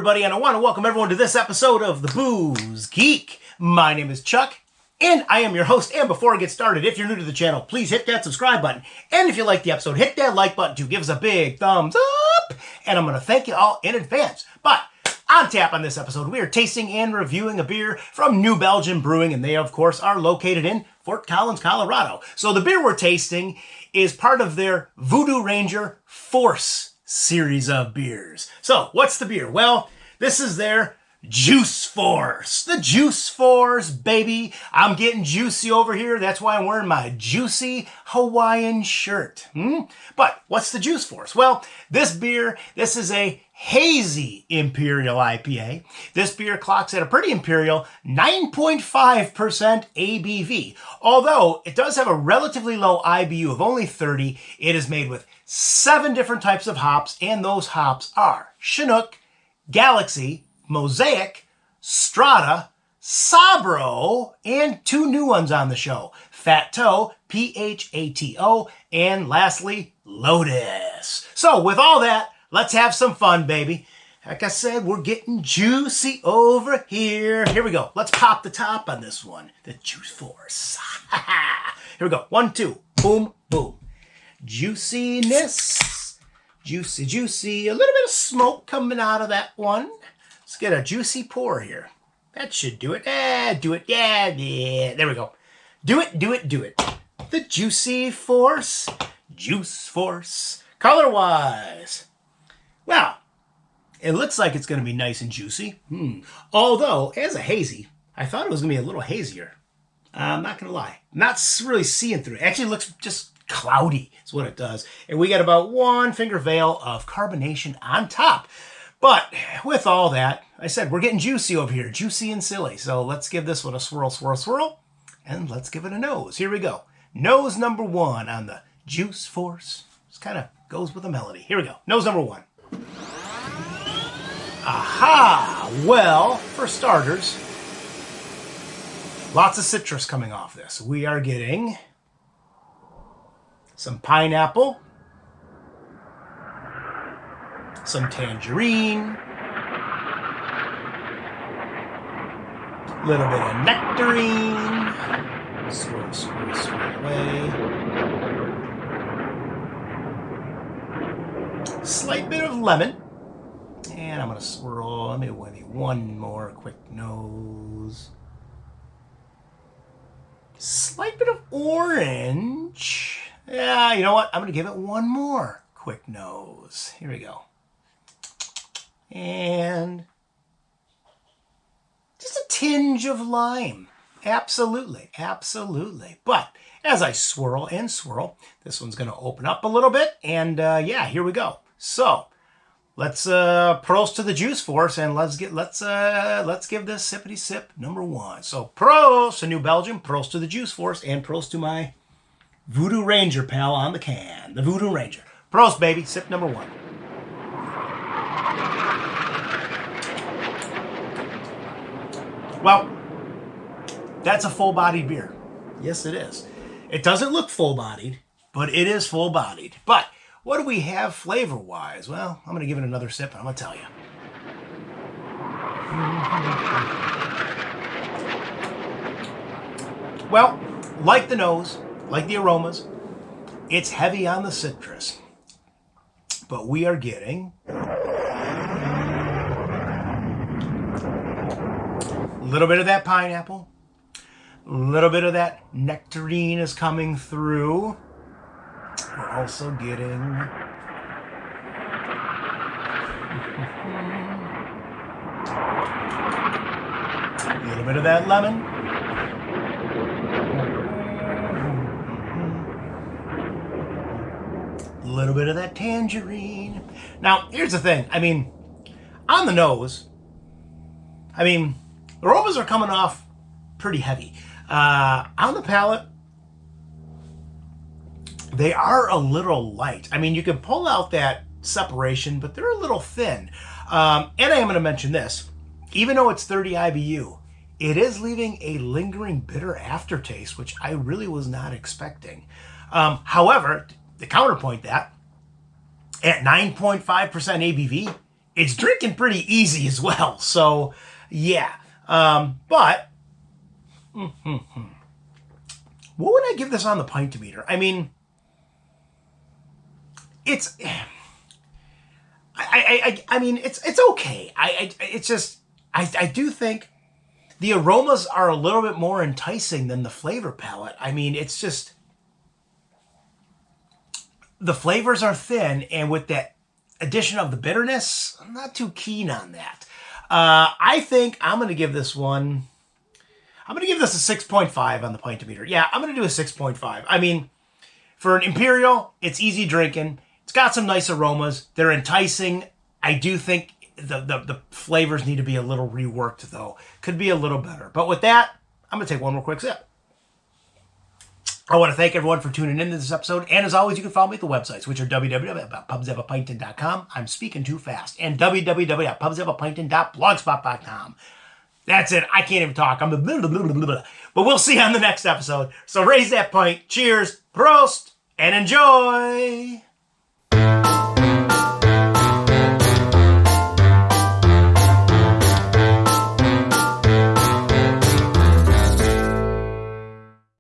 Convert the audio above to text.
everybody, and I want to welcome everyone to this episode of the Booze Geek. My name is Chuck, and I am your host. And before I get started, if you're new to the channel, please hit that subscribe button. And if you like the episode, hit that like button to give us a big thumbs up. And I'm going to thank you all in advance. But on tap on this episode, we are tasting and reviewing a beer from New Belgium Brewing, and they, of course, are located in Fort Collins, Colorado. So the beer we're tasting is part of their VOODOO Ranger Force series of beers. So what's the beer? Well, this is their Juice Force. The Juice Force, baby. I'm getting juicy over here. That's why I'm wearing my juicy Hawaiian shirt. But what's the Juice Force? Well, this beer, this is a hazy Imperial IPA. This beer clocks at a pretty imperial 9.5% ABV. Although it does have a relatively low IBU of only 30, it is made with 7 different types of hops, and those hops are Chinook, Galaxy, Mosaic, Strata, Sabro, and 2 new ones on the show, Fat Toe, Phato, and lastly, Lotus. So with all that, let's have some fun, baby. Like I said, we're getting juicy over here. Here we go. Let's pop the top on this one. The Juice Force. Here we go. 1, 2. Boom, boom. Juiciness. Juicy, juicy. A little bit of smoke coming out of that one. Let's get a juicy pour here. That should do it. Do it. Yeah. There we go. Do it, do it, do it. The Juicy Force. Juice Force. Color-wise. Well, it looks like it's going to be nice and juicy. Although, as a hazy, I thought it was going to be a little hazier. I'm not going to lie. Not really seeing through it. Actually, it looks just cloudy is what it does. And we got about 1 finger veil of carbonation on top. But with all that, I said we're getting juicy over here. Juicy and silly. So let's give this one a swirl, swirl, swirl. And let's give it a nose. Here we go. Nose number 1 on the Juice Force. Just kind of goes with the melody. Here we go. Nose number 1. Aha! Well, for starters, lots of citrus coming off this. We are getting some pineapple, some tangerine, a little bit of nectarine, swirl, swirl, swirl away, slight bit of lemon, and I'm going to swirl, let me one more quick nose, slight bit of orange. Yeah, you know what? I'm going to give it one more quick nose. Here we go. And just a tinge of lime. Absolutely, absolutely. But as I swirl and swirl, this one's going to open up a little bit. And yeah, here we go. So let's PROST to the Juice Force, and let's give this sippity sip number 1. So PROST to New Belgium, PROST to the Juice Force, and PROST to my VOODOO Ranger pal on the can. The VOODOO Ranger. PROST, baby. Sip number 1. Well, that's a full-bodied beer. Yes, it is. It doesn't look full-bodied, but it is full-bodied. But what do we have flavor-wise? Well, I'm going to give it another sip, and I'm going to tell you. Well, like the nose, like the aromas, it's heavy on the citrus. But we are getting a little bit of that pineapple, a little bit of that nectarine is coming through. We're also getting a little bit of that lemon. A little bit of that tangerine. Now, here's the thing. I mean, on the nose, the aromas are coming off pretty heavy. On the palate, they are a little light. I mean, you can pull out that separation, but they're a little thin. And I am going to mention this. Even though it's 30 IBU, it is leaving a lingering bitter aftertaste, which I really was not expecting. However, to counterpoint that, at 9.5% ABV, it's drinking pretty easy as well. So, yeah. But, what would I give this on the pint-o-meter? I mean, it's... I mean, it's okay. It's just... I do think the aromas are a little bit more enticing than the flavor palette. I mean, it's just... The flavors are thin, and with that addition of the bitterness, I'm not too keen on that. I think I'm going to give this one... I'm going to give this a 6.5 on the pint-o-meter. Yeah, I'm going to do a 6.5. I mean, for an Imperial, it's easy drinking. It's got some nice aromas. They're enticing. I do think the flavors need to be a little reworked, though. Could be a little better. But with that, I'm going to take one more quick sip. I want to thank everyone for tuning in to this episode. And as always, you can follow me at the websites, which are www.pubsofapinton.com. I'm speaking too fast. And www.pubsofapinton.blogspot.com. That's it. I can't even talk. I'm but we'll see you on the next episode. So raise that pint. Cheers, prost, and enjoy.